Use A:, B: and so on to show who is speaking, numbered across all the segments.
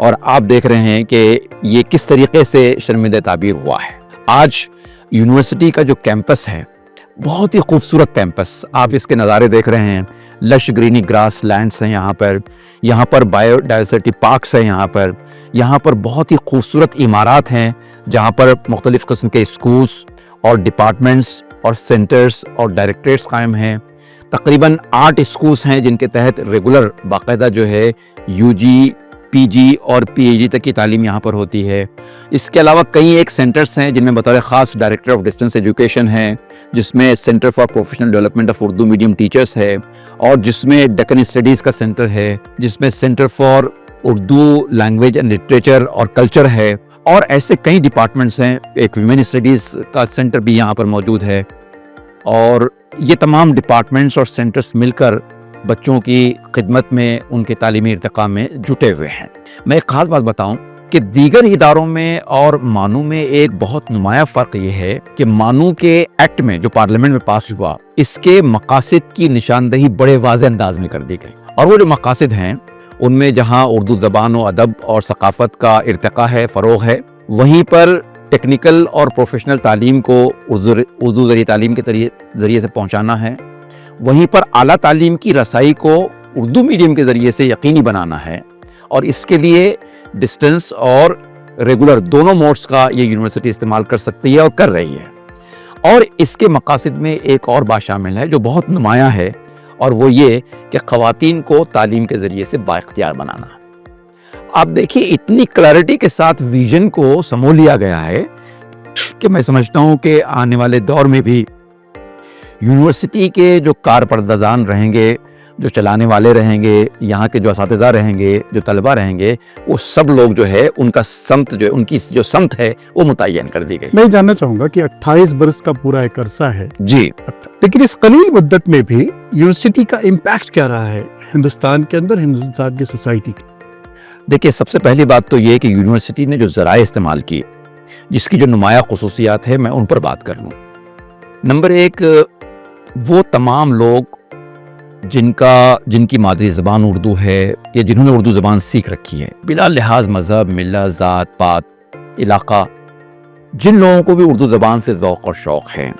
A: اور آپ دیکھ رہے ہیں کہ یہ کس طریقے سے شرمندہ تعبیر ہوا ہے۔ آج یونیورسٹی کا جو کیمپس ہے بہت ہی خوبصورت کیمپس، آپ اس کے نظارے دیکھ رہے ہیں، لش گرینی گراس لینڈس ہیں یہاں پر بایو ڈائیورسٹی پارکس ہیں، یہاں پر بہت ہی خوبصورت عمارات ہیں جہاں پر مختلف قسم کے اسکولز اور ڈپارٹمنٹس اور سینٹرز اور ڈائریکٹریٹس قائم ہیں۔ تقریباً 8 اسکولز ہیں جن کے تحت ریگولر باقاعدہ جو ہے یو جی، پی جی اور پی ایچ ڈی تک کی تعلیم یہاں پر ہوتی ہے۔ اس کے علاوہ کئی ایک سینٹرز ہیں جن میں بطور خاص ڈائریکٹر آف ڈسٹنس ایجوکیشن ہے، جس میں centre for professional development of Urdu medium teachers ہے، اور جس میں ڈکن اسٹڈیز کا سینٹر ہے، جس میں centre for Urdu language and literature اور کلچر ہے، اور ایسے کئی ڈپارٹمنٹس ہیں۔ ایک ویمن اسٹڈیز کا سینٹر بھی یہاں پر موجود ہے، اور یہ تمام ڈپارٹمنٹس اور سینٹرز مل کر بچوں کی خدمت میں، ان کے تعلیمی ارتقاء میں جٹے ہوئے ہیں۔ میں ایک خاص بات بتاؤں کہ دیگر اداروں میں اور مانو میں ایک بہت نمایاں فرق یہ ہے کہ مانو کے ایکٹ میں جو پارلیمنٹ میں پاس ہوا، اس کے مقاصد کی نشاندہی بڑے واضح انداز میں کر دی گئی، اور وہ جو مقاصد ہیں ان میں جہاں اردو زبان و ادب اور ثقافت کا ارتقاء ہے، فروغ ہے، وہیں پر ٹیکنیکل اور پروفیشنل تعلیم کو اردو ذریعہ تعلیم کے ذریعے سے پہنچانا ہے، وہیں پر اعلیٰ تعلیم کی رسائی کو اردو میڈیم کے ذریعے سے یقینی بنانا ہے، اور اس کے لیے ڈسٹنس اور ریگولر دونوں موڈز کا یہ یونیورسٹی استعمال کر سکتی ہے اور کر رہی ہے۔ اور اس کے مقاصد میں ایک اور بات شامل ہے جو بہت نمایاں ہے، اور وہ یہ کہ خواتین کو تعلیم کے ذریعے سے بااختیار بنانا۔ آپ دیکھیے اتنی کلیئرٹی کے ساتھ ویژن کو سمو لیا گیا ہے کہ میں سمجھتا ہوں کہ آنے والے دور میں بھی یونیورسٹی کے جو کارپردازان رہیں گے، جو چلانے والے رہیں گے، یہاں کے جو اساتذہ رہیں گے، جو طلبہ رہیں گے، وہ سب لوگ جو ہے ان کا سمت جو ہے، ان کی جو سمت ہے وہ متعین کر دی گئی۔
B: میں جاننا چاہوں گا کہ 28 برس کا پورا ایک عرصہ ہے
A: جی،
B: لیکن اس قلیل مدت میں بھی یونیورسٹی کا امپیکٹ کیا رہا ہے ہندوستان کے اندر، ہندوستان کی سوسائٹی کی؟
A: دیکھیے سب سے پہلی بات تو یہ کہ یونیورسٹی نے جو ذرائع استعمال کیے، جس کی جو نمایاں خصوصیات ہے، میں ان پر بات کر لوں۔ نمبر 1، وہ تمام لوگ جن کی مادری زبان اردو ہے یا جنہوں نے اردو زبان سیکھ رکھی ہے، بلا لحاظ مذہب، ملت، ذات پات، علاقہ، جن لوگوں کو بھی اردو زبان سے ذوق اور شوق ہے،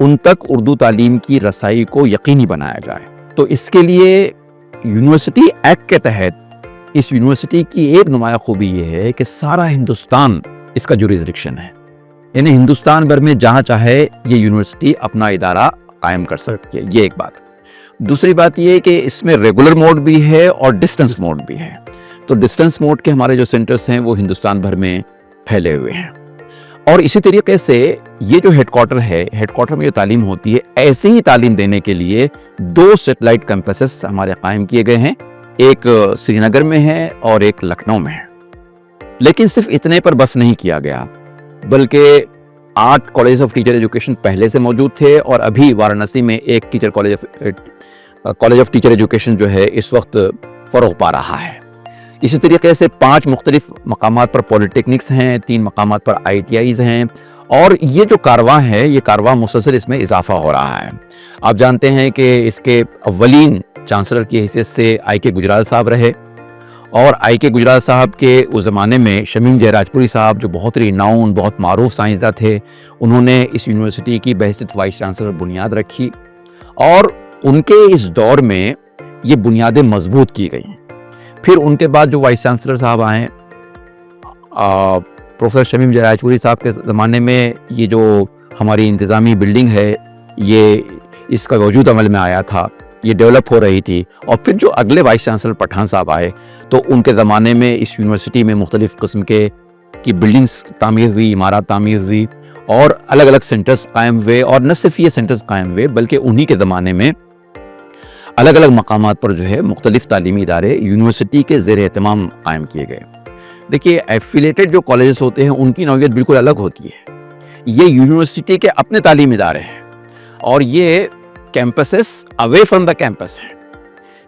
A: ان تک اردو تعلیم کی رسائی کو یقینی بنایا جائے۔ تو اس کے لیے یونیورسٹی ایکٹ کے تحت اس یونیورسٹی کی ایک نمایاں خوبی یہ ہے کہ سارا ہندوستان اس کا جوریزڈکشن ہے، یعنی ہندوستان بھر میں جہاں چاہے یہ یونیورسٹی اپنا ادارہ قائم کر سکتی ہے، یہ ایک بات۔ دوسری بات یہ کہ اس میں ریگولر موڈ بھی ہے اور ڈسٹنس موڈ بھی ہے، تو ڈسٹنس موڈ کے ہمارے جو سینٹرز ہیں وہ ہندوستان بھر میں پھیلے ہوئے ہیں، اور اسی طریقے سے یہ جو ہیڈ کوارٹر میں جو تعلیم ہوتی ہے، ایسے ہی تعلیم دینے کے لیے 2 سیٹلائٹ کیمپسز ہمارے قائم کیے گئے ہیں، ایک سری نگر میں ہے اور ایک لکھنؤ میں ہے۔ لیکن صرف اتنے پر بس نہیں کیا گیا، بلکہ 8 کالج آف ٹیچر ایجوکیشن پہلے سے موجود تھے، اور ابھی وارانسی میں ایک کالج آف ٹیچر ایجوکیشن جو ہے اس وقت فروغ پا رہا ہے۔ اسی طریقے سے 5 مختلف مقامات پر پولی ٹیکنکس ہیں، 3 مقامات پر آئی ٹی آئیز ہیں، اور یہ جو کارواں ہے، یہ کارواں مسلسل اس میں اضافہ ہو رہا ہے۔ آپ جانتے ہیں کہ اس کے اولین چانسلر کی حیثیت سے آئی کے گجرال صاحب رہے، اور آئی کے گجرال صاحب کے اس زمانے میں شمیم جے راجپوری صاحب جو بہت ریناؤن، بہت معروف سائنسداں تھے، انہوں نے اس یونیورسٹی کی بحیثیت وائس چانسلر بنیاد رکھی، اور ان کے اس دور میں یہ بنیادیں مضبوط کی گئیں۔ پھر ان کے بعد جو وائس چانسلر صاحب آئے، پروفیسر شمیم جے راجپوری صاحب کے زمانے میں یہ جو ہماری انتظامی بلڈنگ ہے، یہ اس کا وجود عمل میں آیا تھا، یہ ڈیولپ ہو رہی تھی، اور پھر جو اگلے وائس چانسلر پٹھان صاحب آئے تو ان کے زمانے میں اس یونیورسٹی میں مختلف قسم کی بلڈنگز تعمیر ہوئی، عمارات تعمیر ہوئی، اور الگ الگ سینٹرز قائم ہوئے، اور نہ صرف یہ سینٹرز قائم ہوئے بلکہ انہی کے زمانے میں الگ الگ مقامات پر جو ہے مختلف تعلیمی ادارے یونیورسٹی کے زیر اہتمام قائم کیے گئے۔ دیکھیے ایفیلیٹڈ جو کالجز ہوتے ہیں ان کی نوعیت بالکل الگ ہوتی ہے، یہ یونیورسٹی کے اپنے تعلیمی ادارے ہیں، اور یہ campuses away from the campus ہے،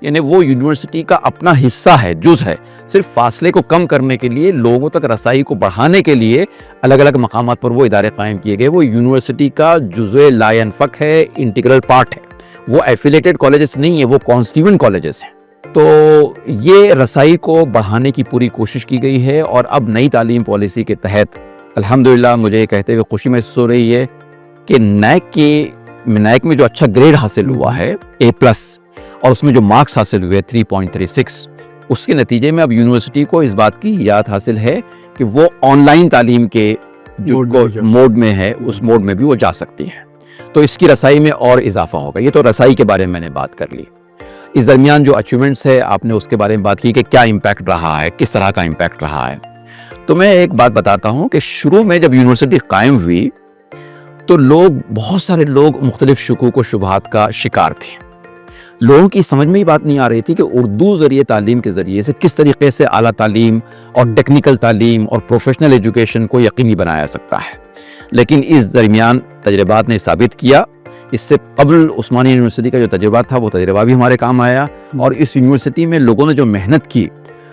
A: یعنی وہ یونیورسٹی کا اپنا حصہ ہے، جز ہے، صرف فاصلے کو کم کرنے کے لیے، لوگوں تک رسائی کو بڑھانے کے لیے الگ الگ مقامات پر وہ ادارے قائم کیے گئے۔ وہ یونیورسٹی کا جزء لا ینفک ہے، انٹیگرل پارٹ ہے، وہ ایفیلیٹڈ کالجز نہیں ہیں، وہ کانسٹیٹیوئنٹ کالجز ہیں۔ تو یہ رسائی کو بڑھانے کی پوری کوشش کی گئی ہے، اور اب نئی تعلیم پالیسی کے تحت الحمدللہ مجھے یہ کہتے ہوئے خوشی محسوس ہو رہی ہے کہ نیک میں جو اچھا گریڈ حاصل ہوا ہے A+، اور اس میں جو مارکس حاصل ہوئے 3.36، اس کے نتیجے میں اب یونیورسٹی کو اس بات کی یاد حاصل ہے کہ وہ آن لائن تعلیم کے جو موڈ میں ہے اس موڈ میں بھی وہ جا سکتی ہے، تو اس کی رسائی میں اور اضافہ ہوگا۔ یہ تو رسائی کے بارے میں نے بات کر لی۔ اس درمیان جو اچیومنٹس ہے آپ نے اس کے بارے میں بات کی کہ کیا امپیکٹ رہا ہے، کس طرح کا امپیکٹ رہا ہے۔ تو میں ایک بات بتاتا ہوں کہ شروع میں جب یونیورسٹی قائم ہوئی تو بہت سارے لوگ مختلف شکوک و شبہات کا شکار تھے۔ لوگوں کی سمجھ میں ہی بات نہیں آ رہی تھی کہ اردو ذریعے تعلیم کے ذریعے سے کس طریقے سے اعلیٰ تعلیم اور ٹیکنیکل تعلیم اور پروفیشنل ایجوکیشن کو یقینی بنایا سکتا ہے۔ لیکن اس درمیان تجربات نے ثابت کیا، اس سے قبل عثمانی یونیورسٹی کا جو تجربہ تھا وہ تجربہ بھی ہمارے کام آیا، اور اس یونیورسٹی میں لوگوں نے جو محنت کی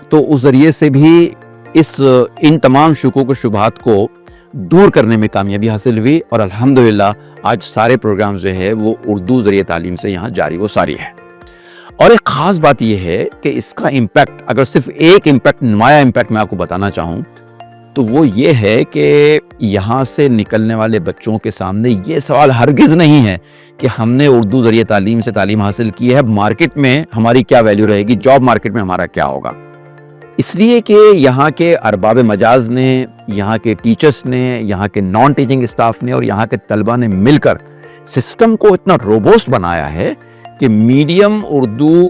A: تو اس ذریعے سے بھی ان تمام شکوک و شبہات کو دور کرنے میں کامیابی حاصل ہوئی، اور الحمدللہ آج سارے پروگرامز جو ہے وہ اردو ذریعے تعلیم سے یہاں جاری و ساری ہے۔ اور ایک خاص بات یہ ہے کہ اس کا امپیکٹ، اگر صرف ایک امپیکٹ، نمایاں امپیکٹ میں آپ کو بتانا چاہوں تو وہ یہ ہے کہ یہاں سے نکلنے والے بچوں کے سامنے یہ سوال ہرگز نہیں ہے کہ ہم نے اردو ذریعے تعلیم سے تعلیم حاصل کی ہے، مارکیٹ میں ہماری کیا ویلیو رہے گی، جاب مارکیٹ میں ہمارا کیا ہوگا۔ اس لیے کہ یہاں کے ارباب مجاز نے، یہاں کے ٹیچرز نے، یہاں کے نان ٹیچنگ اسٹاف نے اور یہاں کے طلبہ نے مل کر سسٹم کو اتنا روبوسٹ بنایا ہے کہ میڈیم اردو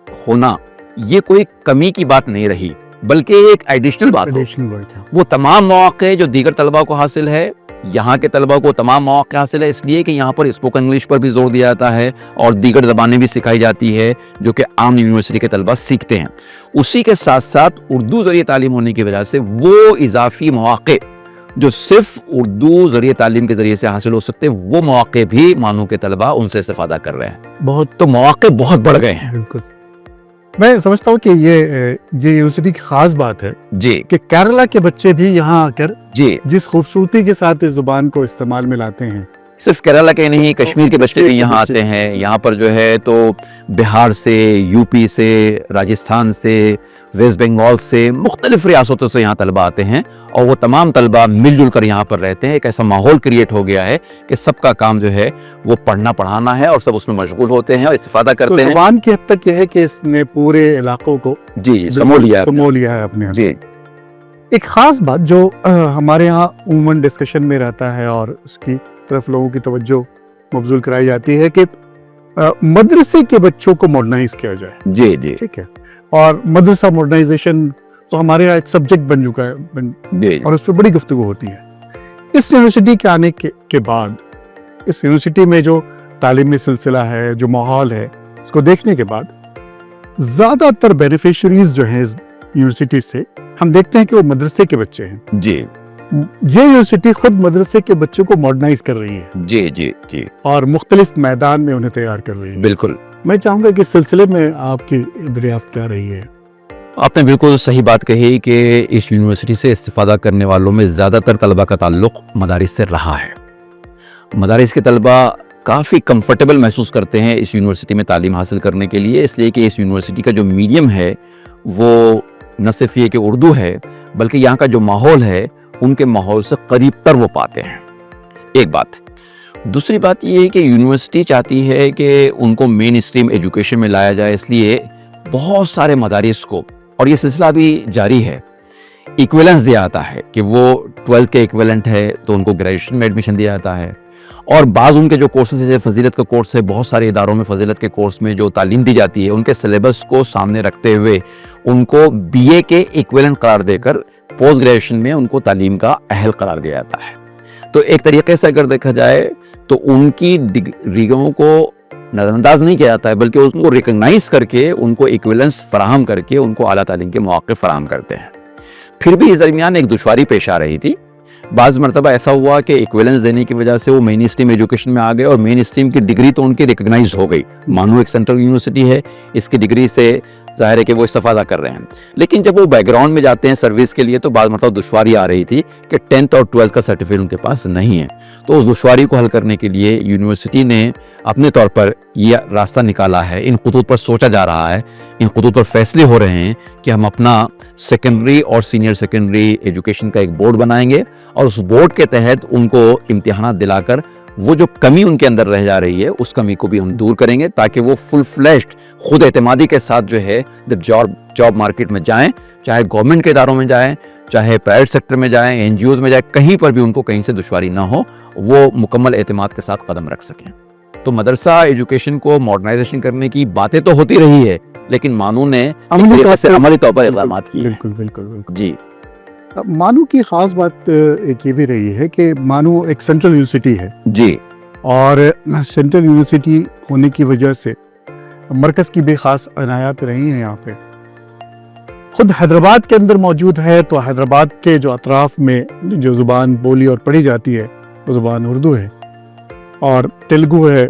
A: ہونا یہ کوئی کمی کی بات نہیں رہی، بلکہ ایک ایڈیشنل بات ہے۔ وہ تمام مواقع جو دیگر طلبہ کو حاصل ہے، یہاں کے طلبہ کو تمام مواقع حاصل ہے، اس لیے کہ یہاں پر اسپوکن انگلش پر بھی زور دیا جاتا ہے اور دیگر زبانیں بھی سکھائی جاتی ہے جو کہ عام یونیورسٹی کے طلبہ سیکھتے ہیں۔ اسی کے ساتھ ساتھ اردو ذریعے تعلیم ہونے کی وجہ سے وہ اضافی مواقع جو صرف اردو ذریعے تعلیم کے ذریعے سے حاصل ہو سکتے ہیں، وہ مواقع بھی مانو کے طلبہ ان سے استفادہ کر رہے ہیں، تو مواقع بہت بڑھ گئے ہیں۔
B: بالکل، میں سمجھتا ہوں کہ یہ یونیورسٹی کی خاص بات ہے
A: جی
B: کہ کیرلا کے بچے بھی یہاں آ کر
A: جی
B: جس خوبصورتی کے ساتھ اس زبان کو استعمال میں لاتے ہیں،
A: صرف کیرلا کے نہیں، کشمیر کے بچے بھی یہاں آتے ہیں۔ یہاں پر جو ہے تو بہار سے، یو پی سے، راجستھان سے، ویسٹ بنگال سے، مختلف ریاستوں سے یہاں طلبہ آتے ہیں، اور وہ تمام طلبہ مل جل کر یہاں پر رہتے ہیں۔ ایک ایسا ماحول کریٹ ہو گیا ہے کہ سب کا کام جو ہے وہ پڑھنا پڑھانا ہے، اور سب اس میں مشغول ہوتے ہیں اور استفادہ کرتے ہیں۔
B: زبان کی حد تک یہ ہے کہ اس نے پورے علاقوں کو
A: جی سمو لیا
B: ہے اپنے ہاں۔
A: جی
B: ایک خاص بات جو ہمارے ہاں عموماً ڈسکشن میں رہتا ہے اور اس کی طرف لوگوں کی توجہ مبذول کرائی جاتی ہے کہ مدرسے کے بچوں کو ماڈرنائز کیا جائے۔
A: جی جی
B: ٹھیک ہے، اور مدرسہ ماڈرنائزیشن تو ہمارے یہاں ایک سبجیکٹ بن چکا ہے
A: جی
B: اور اس پہ بڑی گفتگو ہوتی ہے۔ اس یونیورسٹی کے آنے کے بعد اس یونیورسٹی میں جو تعلیمی سلسلہ ہے، جو ماحول ہے، اس کو دیکھنے کے بعد زیادہ تر بینیفیشریز جو ہیں اس یونیورسٹی سے ہم دیکھتے ہیں کہ وہ مدرسے کے بچے ہیں۔
A: جی
B: یہ یونیورسٹی خود مدرسے کے بچوں کو ماڈرنائز کر رہی ہے
A: جی جی جی
B: اور مختلف میدان میں انہیں تیار کر رہی ہے۔
A: بالکل،
B: میں چاہوں گا کہ اس سلسلے میں آپ کی دریافت کیا رہی ہے؟
A: آپ نے بالکل صحیح بات کہی کہ اس یونیورسٹی سے استفادہ کرنے والوں میں زیادہ تر طلبہ کا تعلق مدارس سے رہا ہے۔ مدارس کے طلبہ کافی کمفرٹیبل محسوس کرتے ہیں اس یونیورسٹی میں تعلیم حاصل کرنے کے لیے، اس لیے کہ اس یونیورسٹی کا جو میڈیم ہے وہ نہ صرف یہ کہ اردو ہے، بلکہ یہاں کا جو ماحول ہے ان کے ماحول سے قریب تر وہ پاتے ہیں۔ ایک بات۔ دوسری بات یہ ہے کہ یونیورسٹی چاہتی ہے کہ ان کو مین اسٹریم ایجوکیشن میں لایا جائے، اس لیے بہت سارے مدارس کو، اور یہ سلسلہ بھی جاری ہے، ایکویلنس دیا جاتا ہے کہ وہ 12 کے ایکویلنٹ ہے تو ان کو گریجویشن میں ایڈمیشن دیا جاتا ہے، اور بعض ان کے جو کورسز جیسے فضیلت کا کورس ہے، بہت سارے اداروں میں فضیلت کے کورس میں جو تعلیم دی جاتی ہے ان کے سلیبس کو سامنے رکھتے ہوئے ان کو بی اے کے ایکویلنٹ قرار دے کر پوسٹ گریجویشن میں ان کو تعلیم کا اہل قرار دیا جاتا ہے۔ تو ایک طریقے سے اگر دیکھا جائے تو ان کی ڈگریوں کو نظر انداز نہیں کیا جاتا ہے، بلکہ ان کو ریکگنائز کر کے ان کو ایکویلنس فراہم کر کے ان کو اعلیٰ تعلیم کے مواقع فراہم کرتے ہیں۔ پھر بھی اس درمیان ایک دشواری پیش آ رہی تھی، بعض مرتبہ ایسا ہوا کہ ایکویلنس دینے کی وجہ سے وہ مین اسٹریم ایجوکیشن میں آ گئے اور مین اسٹریم کی ڈگری تو ان کی ریکگنائز ہو گئی، مانو ایک سینٹرل یونیورسٹی ہے، اس کی ڈگری سے ظاہر ہے کہ وہ استفادہ کر رہے ہیں. لیکن جب وہ بیک گراؤنڈ میں جاتے ہیں سروس کے لیے تو بعض مرتبہ دشواری آ رہی تھی کہ 10th اور 12th کا سرٹیفکیٹ ان کے پاس نہیں ہے. تو اس دشواری کو حل کرنے کے لیے یونیورسٹی نے اپنے طور پر یہ راستہ نکالا ہے. ان خطوط پر سوچا جا رہا ہے, ان خطوط پر فیصلے ہو رہے ہیں کہ ہم اپنا سیکنڈری اور سینئر سیکنڈری ایجوکیشن کا ایک بورڈ بنائیں گے, اور اس بورڈ کے تحت ان کو امتحانات دلا کر وہ جو کمی ان کے اندر رہ جا رہی ہے اس کمی کو بھی ہم دور کریں گے, تاکہ وہ فل فلیشڈ خود اعتمادی کے ساتھ جو ہے جاب مارکیٹ میں جائیں, چاہے گورنمنٹ کے اداروں میں جائیں, چاہے پرائیویٹ سیکٹر میں جائیں, این جی اوز میں جائیں, کہیں پر بھی ان کو کہیں سے دشواری نہ ہو, وہ مکمل اعتماد کے ساتھ قدم رکھ سکیں. تو مدرسہ ایجوکیشن کو ماڈرنائزیشن کرنے کی باتیں تو ہوتی رہی ہے, لیکن مانو نے عملی طور پر اقدامات کیے.
B: بالکل بالکل بالکل.
A: جی,
B: مانو کی خاص بات ایک یہ بھی رہی ہے کہ مانو ایک سینٹرل یونیورسٹی ہے
A: جی,
B: اور سینٹرل یونیورسٹی ہونے کی وجہ سے مرکز کی بھی خاص عنایات رہی ہیں. یہاں پہ خود حیدرآباد کے اندر موجود ہے, تو حیدرآباد کے جو اطراف میں جو زبان بولی اور پڑھی جاتی ہے وہ زبان اردو ہے اور تیلگو ہے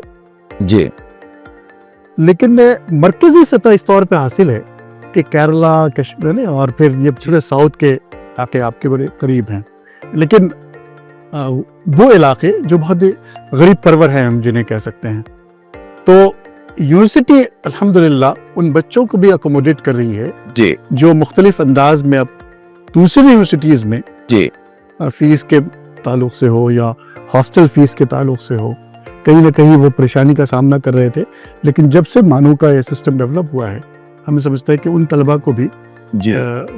A: جی,
B: لیکن مرکزی سطح اس طور پہ حاصل ہے کہ کیرلا, کشمیر اور پھر یہ پورے ساؤتھ کے علاقے آپ کے بڑے قریب ہیں, لیکن وہ علاقے جو بہت غریب پرور ہیں ہم جنہیں کہہ سکتے ہیں. تو یونیورسٹی الحمدللہ ان بچوں کو بھی اکوموڈیٹ کر رہی ہے
A: جی,
B: جو مختلف انداز میں اب دوسری یونیورسٹیز میں
A: جی,
B: فیس کے تعلق سے ہو یا ہاسٹل فیس کے تعلق سے ہو, کہیں نہ کہیں وہ پریشانی کا سامنا کر رہے تھے. لیکن جب سے مانو کا یہ سسٹم ڈیولپ ہوا ہے, ہمیں سمجھتا ہے کہ ان طلباء کو بھی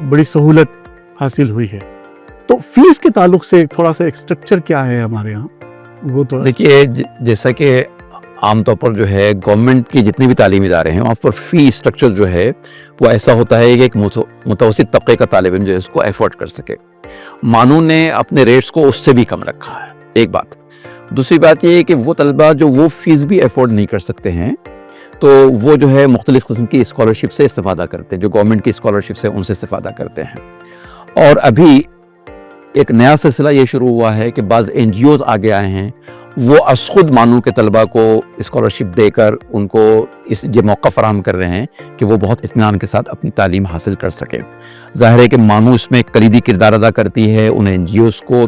B: بڑی سہولت حاصل ہوئی ہے. تو فیس کے تعلق سے تھوڑا سا ایک اسٹرکچر کیا ہے ہمارے یہاں, وہ تو
A: دیکھیے جیسا کہ عام طور پر جو ہے گورنمنٹ کی جتنے بھی تعلیمی ادارے ہیں وہاں پر فی اسٹرکچر جو ہے وہ ایسا ہوتا ہے کہ ایک متوسط طبقے کا طالب علم جو ہے اس کو ایفورڈ کر سکے. مانو نے اپنے ریٹس کو اس سے بھی کم رکھا ہے, ایک بات. دوسری بات یہ ہے کہ وہ طلباء جو وہ فیس بھی ایفورڈ نہیں کر سکتے ہیں تو وہ جو ہے مختلف قسم کی اسکالرشپ سے استفادہ کرتے ہیں, جو گورنمنٹ کی اسکالرشپ سے ان سے استفادہ کرتے ہیں. اور ابھی ایک نیا سلسلہ یہ شروع ہوا ہے کہ بعض این جی اوز آگے آئے ہیں, وہ از خود مانو کے طلباء کو اسکالرشپ دے کر ان کو یہ موقع فراہم کر رہے ہیں کہ وہ بہت اطمینان کے ساتھ اپنی تعلیم حاصل کر سکیں. ظاہر ہے کہ مانو اس میں کلیدی کردار ادا کرتی ہے, ان این جی اوز کو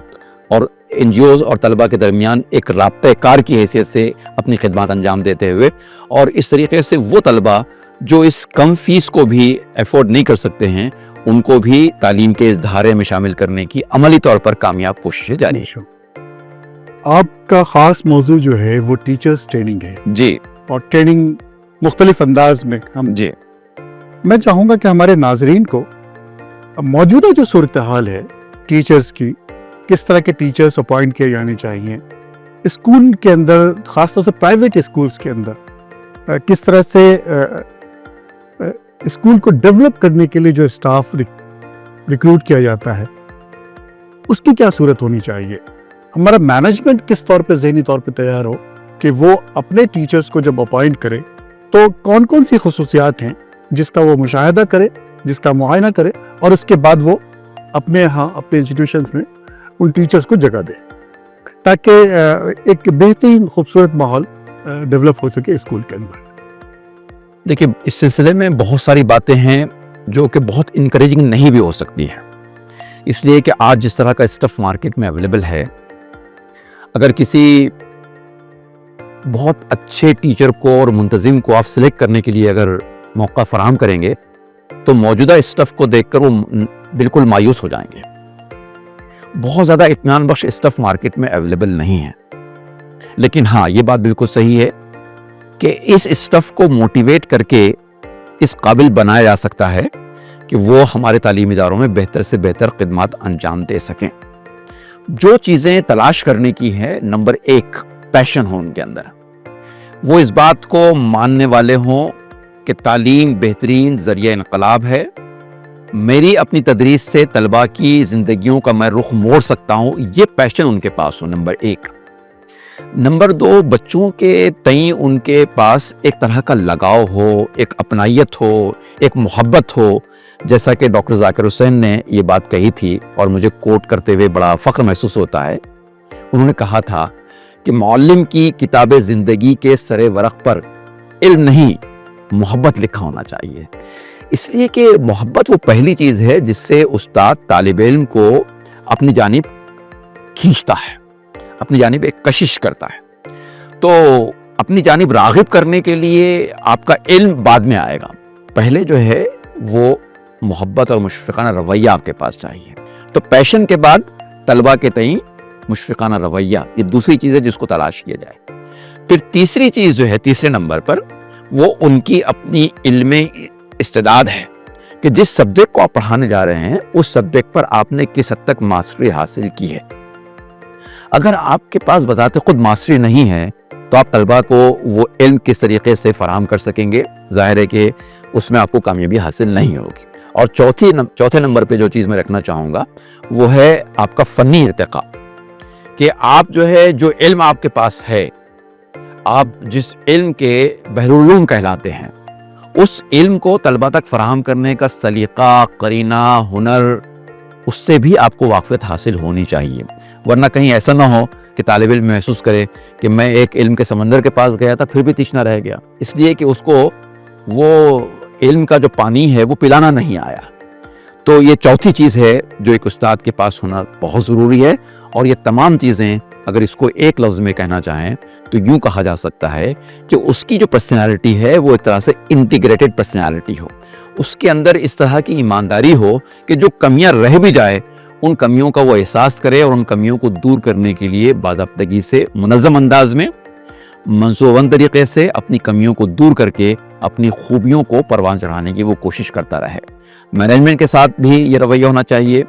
A: اور این جی اوز اور طلباء کے درمیان ایک رابطہ کار کی حیثیت سے اپنی خدمات انجام دیتے ہوئے, اور اس طریقے سے وہ طلباء جو اس کم فیس کو بھی ایفورڈ نہیں کر سکتے ہیں ان کو بھی تعلیم کے اس دھارے میں شامل کرنے کی عملی طور پر کامیاب کوششیں جاری ہیں.
B: آپ کا خاص موضوع جو ہے وہ ٹیچرز ٹریننگ ہے.
A: جی,
B: اور ٹریننگ مختلف انداز میں ہم
A: جی,
B: میں چاہوں گا کہ ہمارے ناظرین کو موجودہ جو صورتحال ہے ٹیچرز کی, کس طرح کے ٹیچرز اپوائنٹ کیے جانے چاہیے اسکول کے اندر, خاص طور سے پرائیویٹ اسکولز کے اندر, کس طرح سے اسکول کو ڈیولپ کرنے کے لیے جو اسٹاف ریکروٹ کیا جاتا ہے اس کی کیا صورت ہونی چاہیے, ہمارا مینجمنٹ کس طور پہ ذہنی طور پہ تیار ہو کہ وہ اپنے ٹیچرز کو جب اپوائنٹ کرے تو کون کون سی خصوصیات ہیں جس کا وہ مشاہدہ کرے, جس کا معائنہ کرے, اور اس کے بعد وہ اپنے اپنے انسٹیٹیوشنز میں ان ٹیچرز کو جگہ دے تاکہ ایک بہترین خوبصورت ماحول ڈیولپ ہو سکے اسکول کے اندر.
A: دیکھیے اس سلسلے میں بہت ساری باتیں ہیں جو کہ بہت انکریجنگ نہیں بھی ہو سکتی ہیں, اس لیے کہ آج جس طرح کا اسٹف مارکیٹ میں اویلیبل ہے, اگر کسی بہت اچھے ٹیچر کو اور منتظم کو آپ سلیکٹ کرنے کے لیے اگر موقع فراہم کریں گے تو موجودہ اسٹف کو دیکھ کر وہ بالکل مایوس ہو جائیں گے. بہت زیادہ اطمینان بخش اسٹف مارکیٹ میں اویلیبل نہیں ہے, لیکن ہاں یہ بات بالکل صحیح ہے کہ اس اسٹف کو موٹیویٹ کر کے اس قابل بنایا جا سکتا ہے کہ وہ ہمارے تعلیمی اداروں میں بہتر سے بہتر خدمات انجام دے سکیں. جو چیزیں تلاش کرنے کی ہے, نمبر 1 پیشن ہو ان کے اندر, وہ اس بات کو ماننے والے ہوں کہ تعلیم بہترین ذریعہ انقلاب ہے, میری اپنی تدریس سے طلباء کی زندگیوں کا میں رخ موڑ سکتا ہوں, یہ پیشن ان کے پاس ہو, نمبر 1. نمبر 2 بچوں کے تئیں ان کے پاس ایک طرح کا لگاؤ ہو, ایک اپنائیت ہو, ایک محبت ہو, جیسا کہ ڈاکٹر ذاکر حسین نے یہ بات کہی تھی اور مجھے کوٹ کرتے ہوئے بڑا فخر محسوس ہوتا ہے. انہوں نے کہا تھا کہ معلم کی کتاب زندگی کے سرے ورق پر علم نہیں محبت لکھا ہونا چاہیے. اس لیے کہ محبت وہ پہلی چیز ہے جس سے استاد طالب علم کو اپنی جانب کھینچتا ہے، اپنی جانب ایک کشش کرتا ہے. تو اپنی جانب راغب کرنے کے لیے آپ کا علم بعد میں آئے گا، پہلے جو ہے وہ محبت اور مشفقانہ رویہ آپ کے پاس چاہیے. تو پیشن کے بعد طلبہ کے تئیں مشفقانہ رویہ، یہ دوسری چیز ہے جس کو تلاش کیا جائے. پھر تیسری چیز جو ہے تیسرے نمبر پر وہ ان کی اپنی علمی استعداد ہے کہ جس سبجیکٹ کو آپ پڑھانے جا رہے ہیں اس سبجیکٹ پر آپ نے کس حد تک ماسٹری حاصل کی ہے. اگر آپ کے پاس بذات خود ماسٹری نہیں ہے تو آپ طلبہ کو وہ علم کس طریقے سے فراہم کر سکیں گے؟ ظاہر ہے کہ اس میں آپ کو کامیابی حاصل نہیں ہوگی. اور چوتھے نمبر پہ جو چیز میں رکھنا چاہوں گا وہ ہے آپ کا فنی ارتقاء، کہ آپ جو ہے جو علم آپ کے پاس ہے، آپ جس علم کے بحرالعلوم کہلاتے ہیں، اس علم کو طلبہ تک فراہم کرنے کا سلیقہ، قرینہ، ہنر، اس سے بھی آپ کو واقفیت حاصل ہونی چاہیے. ورنہ کہیں ایسا نہ ہو کہ طالب علم محسوس کرے کہ میں ایک علم کے سمندر کے پاس گیا تھا پھر بھی تشنا رہ گیا، اس لیے کہ اس کو وہ علم کا جو پانی ہے وہ پلانا نہیں آیا. تو یہ چوتھی چیز ہے جو ایک استاد کے پاس ہونا بہت ضروری ہے. اور یہ تمام چیزیں اگر اس کو ایک لفظ میں کہنا چاہیں تو یوں کہا جا سکتا ہے کہ اس کی جو پرسنالٹی ہے وہ ایک طرح سے انٹیگریٹڈ پرسنالٹی ہو. اس کے اندر اس طرح کی ایمانداری ہو کہ جو کمیاں رہ بھی جائے ان کمیوں کا وہ احساس کرے اور ان کمیوں کو دور کرنے کے لیے باضابطگی سے منظم انداز میں منصوبہ طریقے سے اپنی کمیوں کو دور کر کے اپنی خوبیوں کو پروان چڑھانے کی وہ کوشش کرتا رہے. مینجمنٹ کے ساتھ بھی یہ رویہ ہونا چاہیے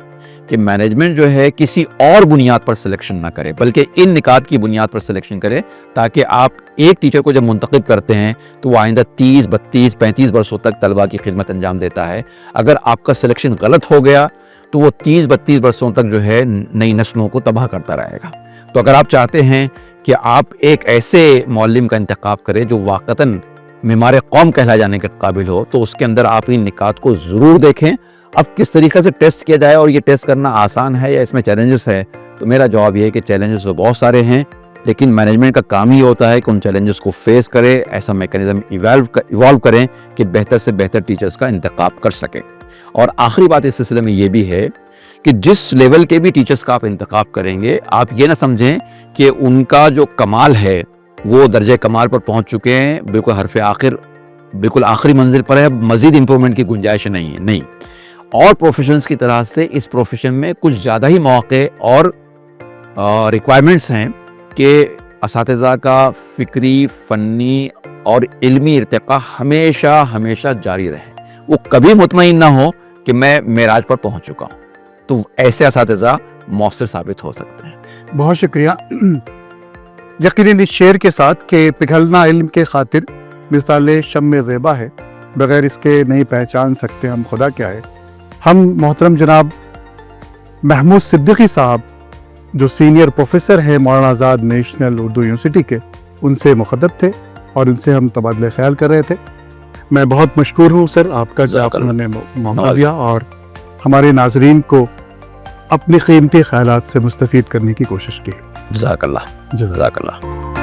A: کہ مینجمنٹ جو ہے کسی اور بنیاد پر سلیکشن نہ کرے بلکہ ان نکات کی بنیاد پر سلیکشن کرے، تاکہ آپ ایک ٹیچر کو جب منتخب کرتے ہیں تو وہ آئندہ 30، 32، 35 برسوں تک طلبہ کی خدمت انجام دیتا ہے. اگر آپ کا سلیکشن غلط ہو گیا تو وہ 30، 32 برسوں تک جو ہے نئی نسلوں کو تباہ کرتا رہے گا. تو اگر آپ چاہتے ہیں کہ آپ ایک ایسے معلم کا انتخاب کریں جو واقعتاً معمار قوم کہلا جانے کے قابل ہو، تو اس کے اندر آپ ان نکات کو ضرور دیکھیں. اب کس طریقے سے ٹیسٹ کیا جائے اور یہ ٹیسٹ کرنا آسان ہے یا اس میں چیلنجز ہے، تو میرا جواب یہ ہے کہ چیلنجز تو بہت سارے ہیں، لیکن مینجمنٹ کا کام ہی ہوتا ہے کہ ان چیلنجز کو فیس کرے، ایسا میکنزم ایوالو کریں کہ بہتر سے بہتر ٹیچرز کا انتخاب کر سکیں. اور آخری بات اس سلسلے میں یہ بھی ہے کہ جس لیول کے بھی ٹیچرز کا آپ انتخاب کریں گے، آپ یہ نہ سمجھیں کہ ان کا جو کمال ہے وہ درجہ کمال پر پہنچ چکے ہیں، بالکل حرف آخر، بالکل آخری منزل پر ہے، مزید امپرومنٹ کی گنجائش نہیں ہے. نہیں، اور پروفیشنز کی طرح سے اس پروفیشن میں کچھ زیادہ ہی مواقع اور ریکوائرمنٹس ہیں کہ اساتذہ کا فکری، فنی اور علمی ارتقاء ہمیشہ جاری رہے. وہ کبھی مطمئن نہ ہو کہ میں معراج پر پہنچ چکا ہوں. تو ایسے اساتذہ مؤثر ثابت ہو سکتے ہیں.
B: بہت شکریہ. یقیناً اس شعر کے ساتھ کہ پگھلنا علم کے خاطر مثال شمع غیبہ ہے، بغیر اس کے نہیں پہچان سکتے ہم خدا کیا ہے. ہم محترم جناب محمود صدیقی صاحب جو سینئر پروفیسر ہیں مولانا آزاد نیشنل اردو یونیورسٹی کے، ان سے مخاطب تھے اور ان سے ہم تبادلہ خیال کر رہے تھے. میں بہت مشکور ہوں سر آپ کا جو آپ نے موقع دیا اور ہمارے ناظرین کو اپنی قیمتی خیالات سے مستفید کرنے کی کوشش کی.
A: جزاک اللہ.